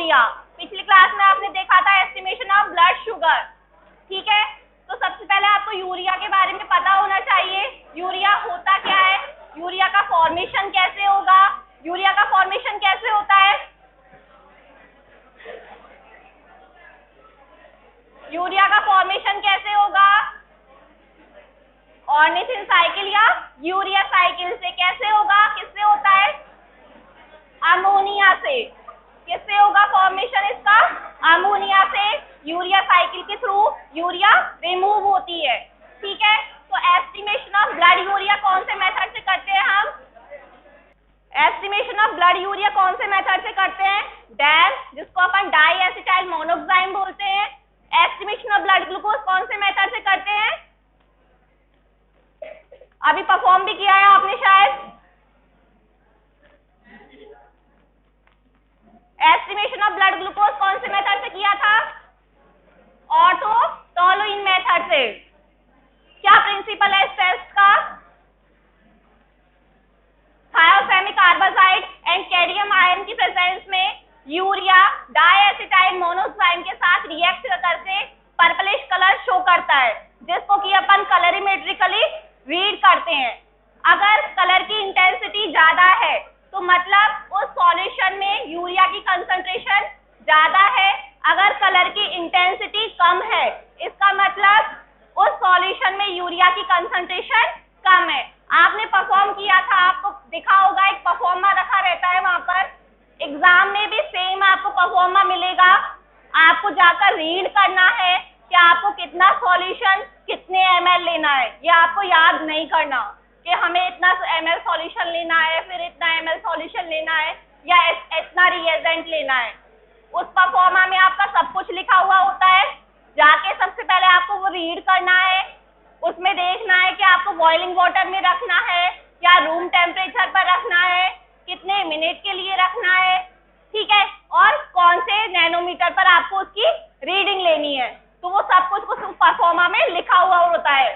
Urea. पिछली class में आपने देखा था एस्टिमेशन ऑफ ब्लड शुगर, ठीक है। तो सबसे पहले आपको यूरिया के बारे में पता होना चाहिए, यूरिया होता क्या है, यूरिया का फॉर्मेशन कैसे होगा, यूरिया का फॉर्मेशन कैसे होता है, यूरिया का फॉर्मेशन कैसे होगा, ऑर्निथिन साइकिल या यूरिया साइकिल से कैसे होगा, किससे होता है, अमोनिया से। किससे होगा फॉर्मेशन इसका, अमोनिया से। यूरिया साइकिल के थ्रू यूरिया रिमूव होती है, ठीक है। तो एस्टिमेशन ऑफ ब्लड यूरिया कौन से मेथड से करते हैं हम, एस्टिमेशन ऑफ ब्लड यूरिया कौन से मेथड से करते हैं, डैम, जिसको अपन डाई एसिटाइल मोनोक्साइम बोलते हैं। एस्टिमेशन ऑफ ब्लड ग्लूकोज कौन से मेथड से करते हैं, अभी परफॉर्म भी किया है आपने शायद। एस्टिमेशन ऑफ ब्लड ग्लूकोज कौन से मेथड से किया था, ऑर्थो टोलुइन मेथड से। क्या प्रिंसिपल है इस टेस्ट का, थायोफेमिक कार्बासाइड एंड कैडमियम आयन की प्रेजेंस में यूरिया डाइएसिटाइल मोनोक्साइम के साथ रिएक्ट करके पर्पलिश कलर शो करता है, जिसको कि अपन कलरीमेट्रिकली रीड करते हैं। अगर कलर की इंटेंसिटी ज्यादा है तो मतलब उस सॉल्यूशन में यूरिया की कंसंट्रेशन ज्यादा है, अगर कलर की इंटेंसिटी कम है इसका मतलब उस सॉल्यूशन में यूरिया की कंसंट्रेशन कम है। आपने परफॉर्म किया था, आपको दिखा होगा एक परफॉर्मा रखा रहता है वहां पर, एग्जाम में भी सेम आपको परफॉर्मा मिलेगा। आपको जाकर रीड करना है कि आपको कितना सॉल्यूशन कितने ml लेना है, ये आपको याद नहीं करना कि हमें इतना ml सॉल्यूशन लेना है, फिर इतना ml सॉल्यूशन लेना है या इतना रिएजेंट लेना है। उस परफॉर्मा में आपका सब कुछ लिखा हुआ होता है, जाके सबसे पहले आपको वो रीड करना है, उसमें देखना है कि आपको बॉइलिंग वाटर में रखना है या रूम टेम्परेचर पर रखना है, कितने मिनट के लिए रखना है, ठीक है, और कौन से नैनोमीटर पर आपको उसकी रीडिंग लेनी है। तो वो सब कुछ उस परफॉर्मा में लिखा हुआ होता है।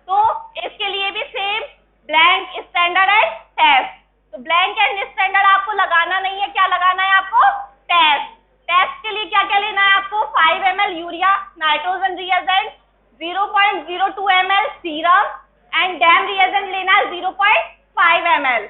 तो इसके लिए भी same blank standard and test. तो ब्लैंक एंड स्टैंडर्ड आपको लगाना नहीं है, क्या लगाना है आपको, टेस्ट। टेस्ट के लिए क्या क्या लेना है आपको, 5 ml urea nitrogen reagent, 0.02 ml serum and dam reagent लेना है 0.5 ml।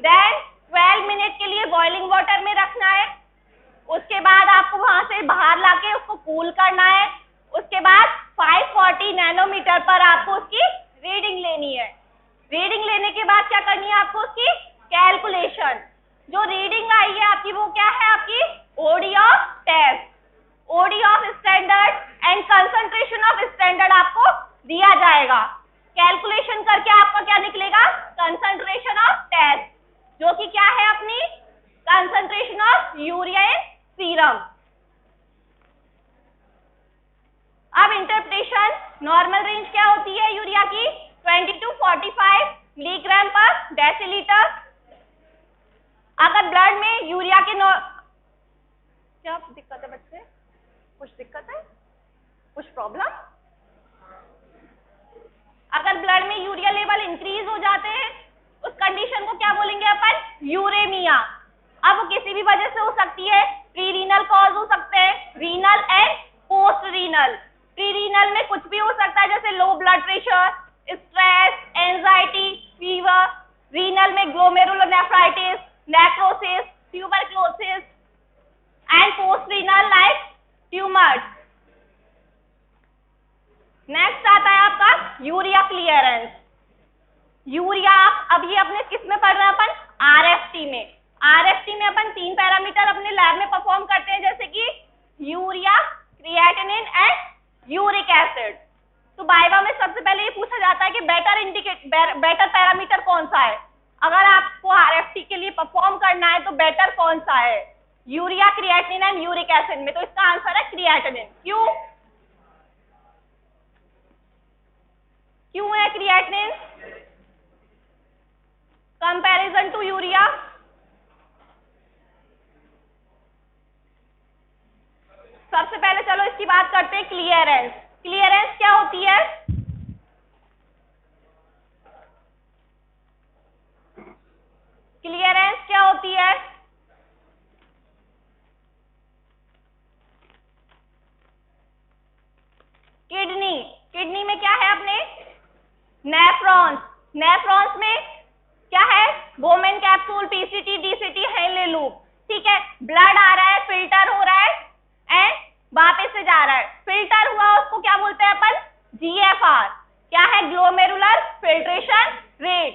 देन 12 मिनट के लिए बॉइलिंग वाटर में रखना है, उसके बाद आपको वहां से बाहर लाके उसको कूल करना है, उसके बाद 540 नैनोमीटर पर आपको उसकी रीडिंग लेनी है। रीडिंग लेने के बाद क्या करनी है आपको, उसकी कैलकुलेशन। जो रीडिंग आई है आपकी वो क्या है, आपकी OD of test, OD of standard and concentration of standard आपको दिया जाएगा। कैलकुलेशन करके आपका क्या निकलेगा, कंसंट्रेशन ऑफ टेस्ट, जो कि क्या है अपनी concentration of urea in serum. अब इंटरप्रिटेशन, नॉर्मल रेंज क्या होती है यूरिया की, 20 to 45 मिलीग्राम पर डेसीलीटर। अगर ब्लड में यूरिया के क्या दिक्कत है बच्चे, कुछ दिक्कत है, कुछ प्रॉब्लम, अगर ब्लड में यूरिया लेवल इंक्रीज हो जाते हैं उस कंडीशन को क्या बोलेंगे अपन, यूरेमिया। अब वो किसी भी वजह से हो सकती है, प्री रीनल कॉज हो सकते हैं, renal and post renal. Pre renal में कुछ भी हो सकता है जैसे low blood pressure, stress, anxiety, fever. Renal में glomerulonephritis, necrosis, tuberculosis and post renal like tumours. Next आता है आपका यूरिया क्लियरेंस। यूरिया अब ये अपने किस में पढ़ रहे हैं अपन, आरएफटी में। आरएफटी में अपन 3 पैरामीटर अपने लैब में परफॉर्म करते हैं, जैसे कि urea, creatinine and uric acid. तो वाइवा में सबसे पहले ये पूछा जाता है कि बेटर पैरामीटर कौन सा है। अगर आपको आरएफटी के लिए परफॉर्म करना है तो बेटर कौन सा है, urea, creatinine and uric acid में। तो इसका आंसर है क्रिएटिनिन। क्यों, क्यों है क्रिएटिनिन कंपैरिजन टू यूरिया? सबसे पहले चलो इसकी बात करते हैं क्लियरेंस। क्लियरेंस क्या होती है, क्लियरेंस क्या होती है, Bowman capsule, PCT, DCT, Henle loop. ठीक है, ब्लड आ रहा है, फिल्टर हो रहा है एंड वापस से जा रहा है, फिल्टर हुआ उसको क्या बोलते हैं अपन, जीएफआर। क्या है, ग्लोमेरुलर फिल्ट्रेशन रेट।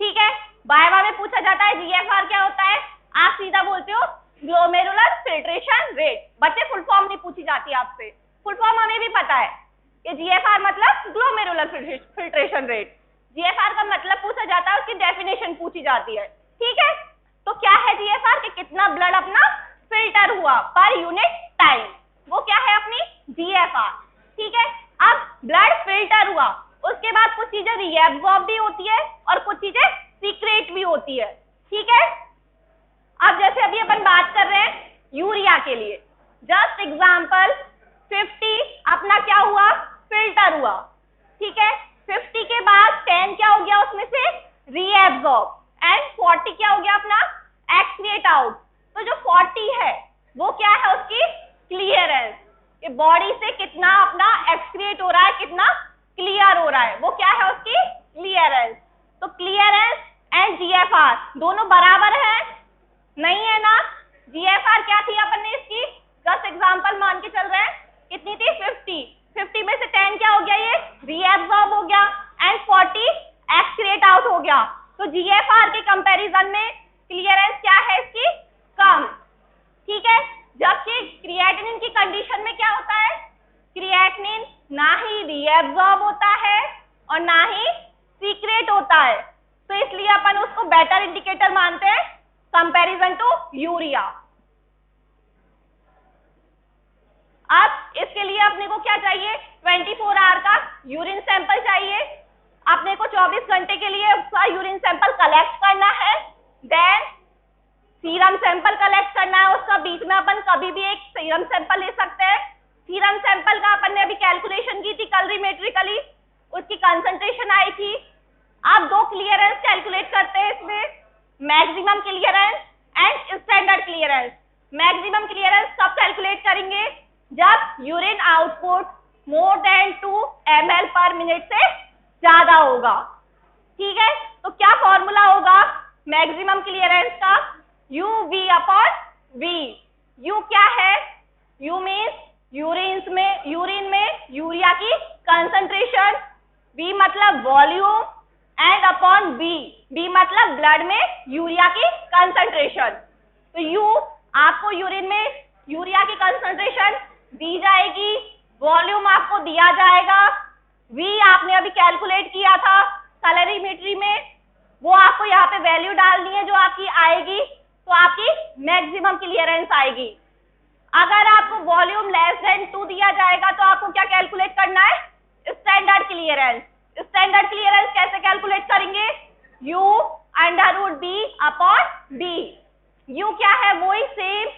ठीक है, वाइवा में पूछा जाता है जीएफआर क्या होता है, आप सीधा बोलते हो ग्लोमेरुलर फिल्ट्रेशन रेट। बच्चे फुल फॉर्म नहीं पूछी जाती आपसे, फुल फॉर्म हमें भी पता है कि जीएफआर मतलब ग्लोमेरुलर फिल्ट्रेशन रेट। जीएफआर का मतलब पूछा जाता है, उसकी डेफिनेशन पूछी जाती है। ठीक है, तो क्या है जीएफआर कि कितना ब्लड अपना फिल्टर हुआ पर यूनिट टाइम, वो क्या है अपनी जीएफआर। ठीक है, अब ब्लड फिल्टर हुआ, उसके बाद कुछ चीजें रीएब्सॉर्ब भी होती है और कुछ चीजें सीक्रेट भी होती है। ठीक है, अब जैसे अभी अपन बात कर रहे हैं यूरिया के लिए, जस्ट एग्जांपल 50 अपना क्या हुआ, फिल्टर हुआ। ठीक है, 50 के बाद 10 क्या हो गया उसमें से रीएब्सॉर्ब एंड 40 क्या हो गया अपना एक्सक्रीट आउट। तो जो 40 है वो क्या है उसकी क्लियरेंस, कि बॉडी से कितना अपना एक्सक्रीट हो रहा है, कितना क्लियर हो रहा है, वो क्या है उसकी क्लियरेंस। तो क्लियरेंस एंड जीएफआर दोनों बराबर है, नहीं है ना। जीएफआर क्या थी अपन ने इसकी, जस्ट एग्जांपल मान के चल रहे हैं, कितनी थी 50 में से 10 क्या हो गया, ये रीएब्सॉर्ब हो गया एंड 40 एक्सक्रीट आउट हो गया। तो जीएफआर के कंपैरिजन में क्लियरेंस क्या है इसकी, कम। ठीक है, जबकि क्रिएटिनिन की कंडीशन में क्या होता है, क्रिएटिनिन ना ही रीएब्सॉर्ब होता है और ना ही सीक्रेट होता है, तो इसलिए अपन उसको बेटर इंडिकेटर मानते हैं कंपैरिजन टू यूरिया। अब इसके लिए अपने को क्या चाहिए, 24 आवर का यूरिन सैंपल चाहिए। अपने को 24 घंटे के लिए उसका यूरिन सैंपल कलेक्ट करना है, देन सीरम सैंपल कलेक्ट करना है उसका। बीच में अपन कभी भी एक सीरम सैंपल ले सकते हैं। सीरम सैंपल का अपन ने अभी कैलकुलेशन की थी कलरीमेट्रिकली, उसकी कंसंट्रेशन आई थी। आप दो क्लियरेंस कैलकुलेट करते हैं इसमें, maximum clearance and standard clearance. Maximum clearance कब कैलकुलेट करेंगे, जब urine output more than 2 ml पर मिनट से ज्यादा होगा। ठीक है, तो क्या फॉर्मूला होगा मैक्सिमम क्लियरेंस का, UV अपॉन V। U क्या है, U मीन्स यूरिन में यूरिया की कंसंट्रेशन, V मतलब वॉल्यूम एंड अपॉन B मतलब ब्लड में यूरिया की कंसंट्रेशन। तो U आपको यूरिन में यूरिया की कंसंट्रेशन दी जाएगी, वॉल्यूम आपको दिया जाएगा, V आपने अभी कैलकुलेट किया था कैलोरीमेट्री में, वो आपको यहाँ पे वैल्यू डालनी है जो आपकी आएगी, तो आपकी मैक्सिमम क्लियरेंस आएगी। अगर आपको वॉल्यूम लेस देन 2 दिया जाएगा तो आपको क्या कैलकुलेट करना है, स्टैंडर्ड क्लियरेंस। स्टैंडर्ड क्लियरेंस कैसे कैलकुलेट करेंगे, U under root B upon B। U क्या है, वही सेम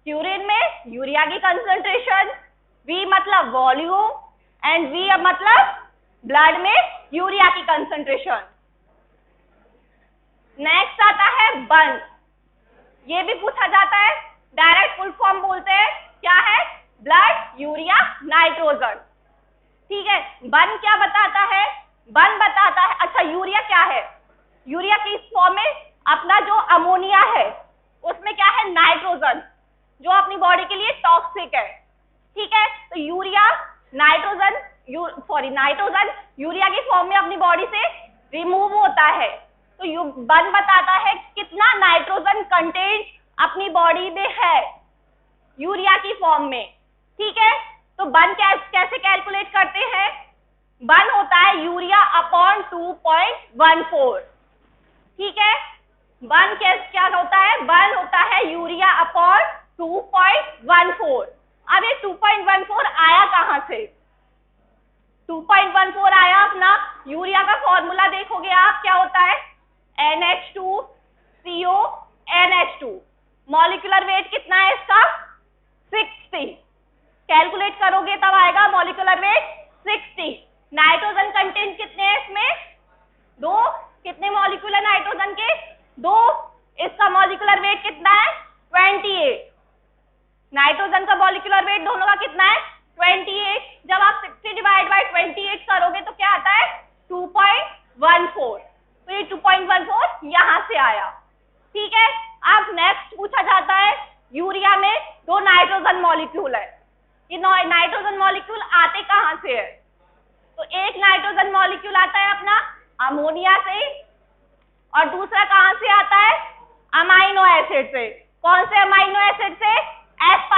यूरिन में यूरिया की कंसंट्रेशन, V मतलब वॉल्यूम एंड V मतलब ब्लड में यूरिया की कंसंट्रेशन। नेक्स्ट आता है बन, ये भी पूछा जाता है, डायरेक्ट फुल फॉर्म बोलते हैं, क्या है, ब्लड यूरिया नाइट्रोजन। ठीक है, बन क्या बताता है, बन बताता है, अच्छा यूरिया क्या है, यूरिया की फॉर्म में अपना जो अमोनिया है उसमें क्या है, नाइट्रोजन, जो अपनी बॉडी के लिए टॉक्सिक है। ठीक है, तो नाइट्रोजन यूरिया की फॉर्म में अपनी बॉडी से रिमूव होता है। तो बन बताता है कितना नाइट्रोजन कंटेंट अपनी बॉडी में है यूरिया की फॉर्म में। ठीक है, तो बन कैसे कैलकुलेट करते हैं, बन होता है यूरिया अपॉन 2.14। ठीक है, बन क्या होता है, बन होता है यूरिया अपॉन 2.14। अब ये 2.14 आया कहां से, 2.14 आया अपना यूरिया का फॉर्मूला देखोगे आप, क्या होता है, NH2CO मॉलिक्यूलर वेट कितना है इसका, 60। कैलकुलेट करोगे तब आएगा मॉलिक्यूलर वेट 60। नाइट्रोजन कंटेंट कितने हैं इसमें, 2। कितने मॉलिक्यूल है नाइट्रोजन के, 2। इसका मॉलिक्यूलर वेट कितना है, 28। नाइट्रोजन का मॉलिक्यूलर वेट दोनों का कितना है, 28। जब आप 60 डिवाइड बाय 28 करोगे तो क्या आता है, 2.14। तो ये 2.14 यहां से आया। यूरिया में 2 नाइट्रोजन मॉलिक्यूल है। ये नाइट्रोजन मॉलिक्यूल आते कहाँ से है? तो एक नाइट्रोजन मॉलिक्यूल आता है अपना अमोनिया से और दूसरा कहाँ से आता है? अमाइनो एसिड से। कौन से अमाइनो एसिड से? एस्पार्टिक।